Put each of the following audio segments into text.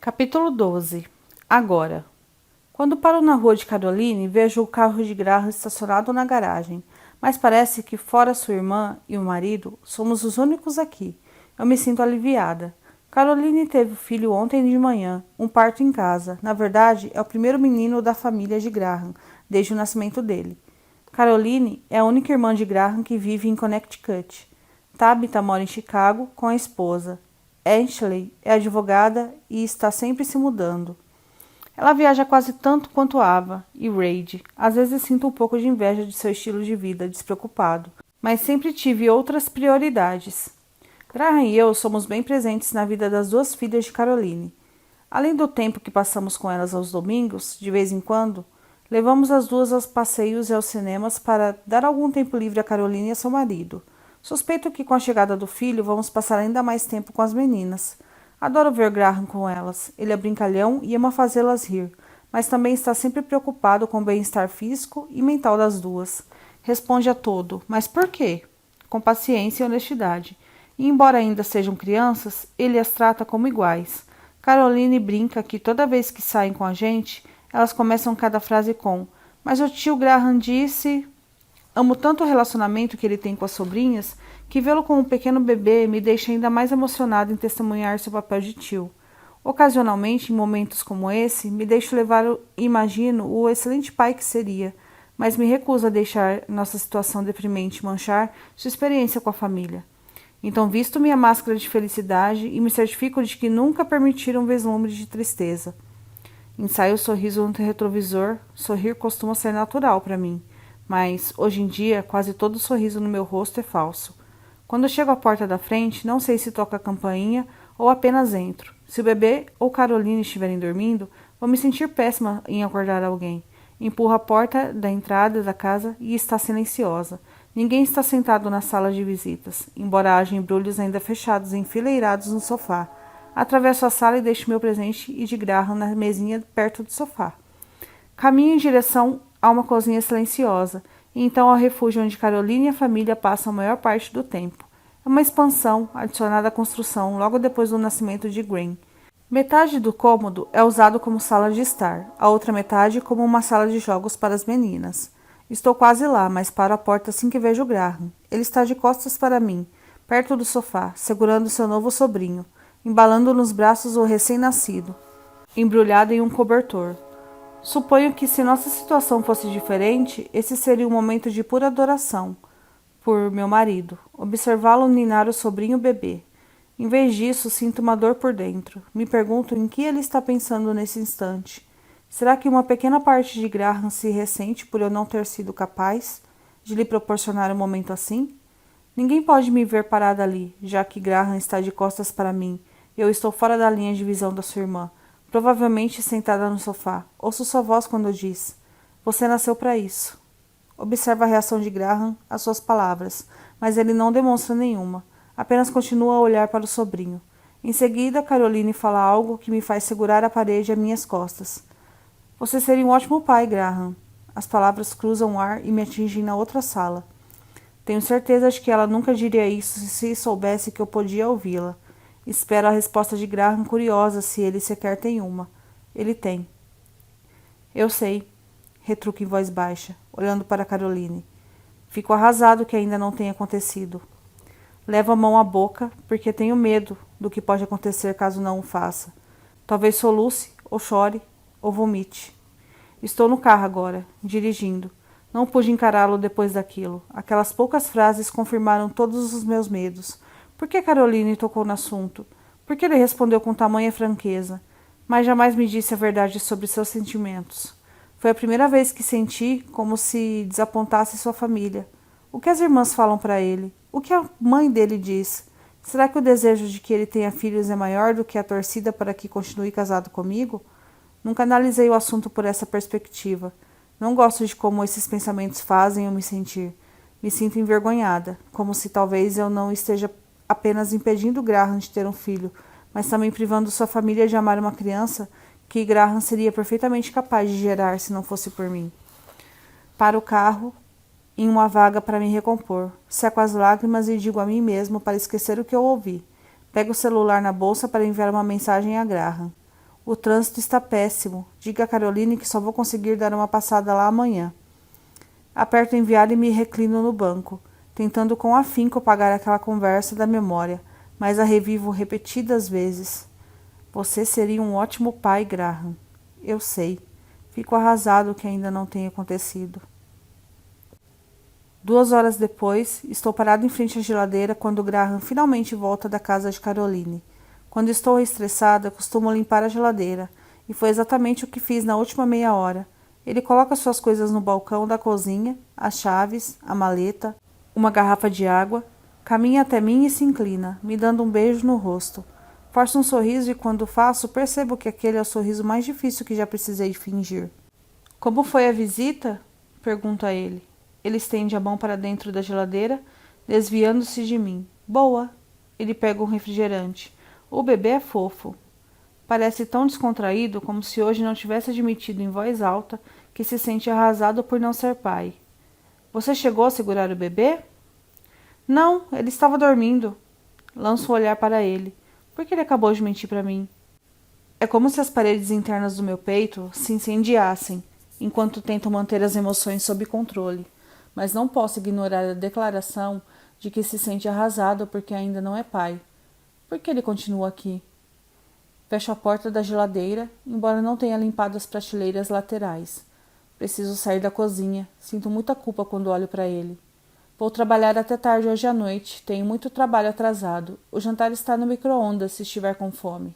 Capítulo 12. Agora. Quando paro na rua de Caroline, vejo o carro de Graham estacionado na garagem, mas parece que, fora sua irmã e o marido, somos os únicos aqui. Eu me sinto aliviada. Caroline teve o filho ontem de manhã, um parto em casa. Na verdade, é o primeiro menino da família de Graham, desde o nascimento dele. Caroline é a única irmã de Graham que vive em Connecticut. Tabitha mora em Chicago com a esposa. Ashley é advogada e está sempre se mudando. Ela viaja quase tanto quanto Ava e Reid. Às vezes sinto um pouco de inveja de seu estilo de vida despreocupado, mas sempre tive outras prioridades. Graham e eu somos bem presentes na vida das duas filhas de Caroline. Além do tempo que passamos com elas aos domingos, de vez em quando, levamos as duas aos passeios e aos cinemas para dar algum tempo livre a Caroline e a seu marido. Suspeito que com a chegada do filho vamos passar ainda mais tempo com as meninas. Adoro ver Graham com elas. Ele é brincalhão e ama fazê-las rir, mas também está sempre preocupado com o bem-estar físico e mental das duas. Responde a todo, mas por quê? Com paciência e honestidade. E embora ainda sejam crianças, ele as trata como iguais. Caroline brinca que toda vez que saem com a gente, elas começam cada frase com: mas o tio Graham disse... Amo tanto o relacionamento que ele tem com as sobrinhas que vê-lo com um pequeno bebê me deixa ainda mais emocionado em testemunhar seu papel de tio. Ocasionalmente, em momentos como esse, me deixo levar e imagino o excelente pai que seria, mas me recuso a deixar nossa situação deprimente manchar sua experiência com a família. Então visto minha máscara de felicidade e me certifico de que nunca permitiram um vislumbre de tristeza. Ensaio o sorriso no retrovisor, sorrir costuma ser natural para mim. Mas, hoje em dia, quase todo sorriso no meu rosto é falso. Quando chego à porta da frente, não sei se toco a campainha ou apenas entro. Se o bebê ou Caroline estiverem dormindo, vou me sentir péssima em acordar alguém. Empurro a porta da entrada da casa e está silenciosa. Ninguém está sentado na sala de visitas, embora haja embrulhos ainda fechados e enfileirados no sofá. Atravesso a sala e deixo meu presente e de Graham na mesinha perto do sofá. Caminho em direção a uma cozinha silenciosa, e então ao refúgio onde Caroline e a família passam a maior parte do tempo. É uma expansão adicionada à construção logo depois do nascimento de Graham. Metade do cômodo é usado como sala de estar, a outra metade como uma sala de jogos para as meninas. Estou quase lá, mas paro à porta assim que vejo Graham. Ele está de costas para mim, perto do sofá, segurando seu novo sobrinho, embalando nos braços o recém-nascido, embrulhado em um cobertor. Suponho que se nossa situação fosse diferente, esse seria um momento de pura adoração por meu marido, observá-lo ninar o sobrinho bebê. Em vez disso, sinto uma dor por dentro. Me pergunto em que ele está pensando nesse instante. Será que uma pequena parte de Graham se ressente por eu não ter sido capaz de lhe proporcionar um momento assim? Ninguém pode me ver parada ali, já que Graham está de costas para mim e eu estou fora da linha de visão da sua irmã. Provavelmente sentada no sofá. Ouço sua voz quando diz: você nasceu para isso. Observo a reação de Graham às suas palavras, mas ele não demonstra nenhuma. Apenas continua a olhar para o sobrinho. Em seguida, Caroline fala algo que me faz segurar a parede a minhas costas. Você seria um ótimo pai, Graham. As palavras cruzam o ar e me atingem na outra sala. Tenho certeza de que ela nunca diria isso se soubesse que eu podia ouvi-la. Espero a resposta de Graham, curiosa se ele sequer tem uma. Ele tem. Eu sei, retruco em voz baixa, olhando para Caroline. Fico arrasado que ainda não tenha acontecido. Levo a mão à boca, porque tenho medo do que pode acontecer caso não o faça. Talvez soluce, ou chore, ou vomite. Estou no carro agora, dirigindo. Não pude encará-lo depois daquilo. Aquelas poucas frases confirmaram todos os meus medos. Por que Caroline tocou no assunto? Por que ele respondeu com tamanha franqueza? Mas jamais me disse a verdade sobre seus sentimentos. Foi a primeira vez que senti como se desapontasse sua família. O que as irmãs falam para ele? O que a mãe dele diz? Será que o desejo de que ele tenha filhos é maior do que a torcida para que continue casado comigo? Nunca analisei o assunto por essa perspectiva. Não gosto de como esses pensamentos fazem eu me sentir. Me sinto envergonhada, como se talvez eu não esteja apenas impedindo Graham de ter um filho, mas também privando sua família de amar uma criança que Graham seria perfeitamente capaz de gerar se não fosse por mim. Paro o carro em uma vaga para me recompor. Seco as lágrimas e digo a mim mesmo para esquecer o que eu ouvi. Pego o celular na bolsa para enviar uma mensagem a Graham. O trânsito está péssimo. Diga a Caroline que só vou conseguir dar uma passada lá amanhã. Aperto enviar e me reclino no banco, tentando com afinco apagar aquela conversa da memória, mas a revivo repetidas vezes. Você seria um ótimo pai, Graham. Eu sei. Fico arrasado que ainda não tenha acontecido. 2 horas depois, estou parado em frente à geladeira quando Graham finalmente volta da casa de Caroline. Quando estou estressada, costumo limpar a geladeira, e foi exatamente o que fiz na última meia hora. Ele coloca suas coisas no balcão da cozinha, as chaves, a maleta, uma garrafa de água, caminha até mim e se inclina, me dando um beijo no rosto. Forço um sorriso e quando faço, percebo que aquele é o sorriso mais difícil que já precisei fingir. Como foi a visita? Pergunto a ele. Ele estende a mão para dentro da geladeira, desviando-se de mim. Boa! Ele pega um refrigerante. O bebê é fofo. Parece tão descontraído como se hoje não tivesse admitido em voz alta que se sente arrasado por não ser pai. Você chegou a segurar o bebê? Não, ele estava dormindo. Lanço um olhar para ele. Por que ele acabou de mentir para mim? É como se as paredes internas do meu peito se incendiassem, enquanto tento manter as emoções sob controle. Mas não posso ignorar a declaração de que se sente arrasado porque ainda não é pai. Por que ele continua aqui? Fecho a porta da geladeira, embora não tenha limpado as prateleiras laterais. Preciso sair da cozinha. Sinto muita culpa quando olho para ele. Vou trabalhar até tarde hoje à noite. Tenho muito trabalho atrasado. O jantar está no micro-ondas se estiver com fome.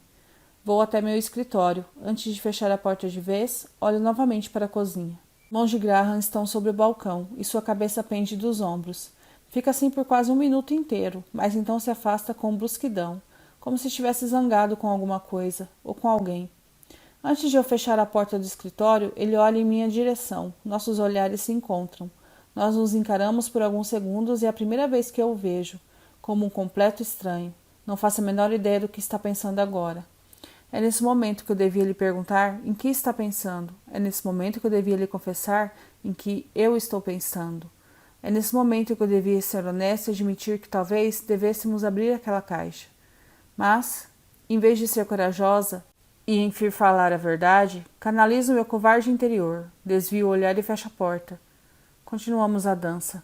Vou até meu escritório. Antes de fechar a porta de vez, olho novamente para a cozinha. Mãos de Graham estão sobre o balcão e sua cabeça pende dos ombros. Fica assim por quase um minuto inteiro, mas então se afasta com brusquidão, como se estivesse zangado com alguma coisa ou com alguém. Antes de eu fechar a porta do escritório, ele olha em minha direção. Nossos olhares se encontram. Nós nos encaramos por alguns segundos e é a primeira vez que eu o vejo, como um completo estranho. Não faço a menor ideia do que está pensando agora. É nesse momento que eu devia lhe perguntar em que está pensando. É nesse momento que eu devia lhe confessar em que eu estou pensando. É nesse momento que eu devia ser honesta e admitir que talvez devêssemos abrir aquela caixa. Mas, em vez de ser corajosa e enfim falar a verdade, canalizo meu covarde interior, desvio o olhar e fecho a porta. Continuamos a dança.